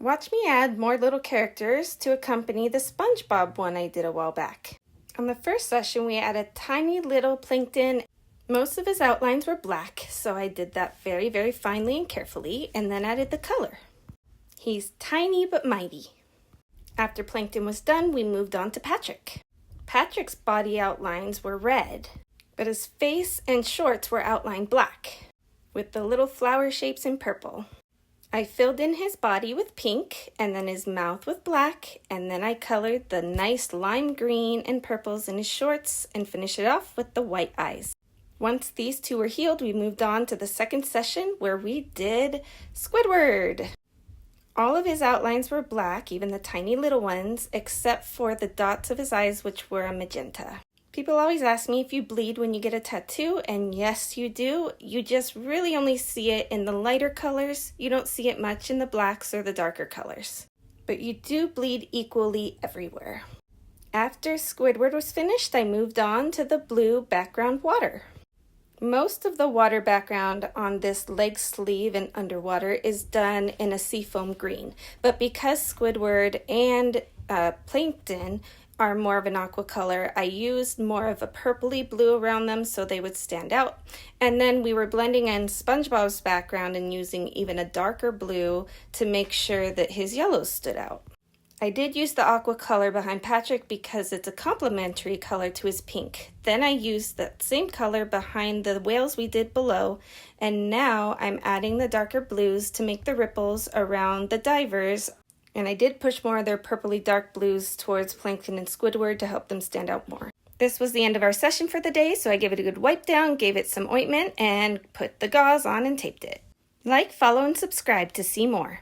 Watch me add more little characters to accompany the SpongeBob one I did a while back. On the first session, we added tiny little plankton. Most of his outlines were black, so I did that very, very finely and carefully, and then added the color. He's tiny but mighty. After Plankton was done, we moved on to Patrick. Patrick's body outlines were red, but his face and shorts were outlined black, with the little flower shapes in purple. I filled in his body with pink, and then his mouth with black, and then I colored the nice lime green and purples in his shorts and finished it off with the white eyes. Once these two were healed, we moved on to the second session where we did Squidward. All of his outlines were black, even the tiny little ones, except for the dots of his eyes, which were a magenta. People always ask me if you bleed when you get a tattoo, and yes, you do. You just really only see it in the lighter colors. You don't see it much in the blacks or the darker colors. But you do bleed equally everywhere. After Squidward was finished, I moved on to the blue background water. Most of the water background on this leg sleeve and underwater is done in a seafoam green, but because Squidward and Plankton are more of an aqua color, I used more of a purpley blue around them so they would stand out. And then we were blending in SpongeBob's background and using even a darker blue to make sure that his yellows stood out. I did use the aqua color behind Patrick because it's a complementary color to his pink. Then I used that same color behind the whales we did below, and now I'm adding the darker blues to make the ripples around the divers, and I did push more of their purpley dark blues towards Plankton and Squidward to help them stand out more. This was the end of our session for the day, so I gave it a good wipe down, gave it some ointment, and put the gauze on and taped it. Like, follow, and subscribe to see more.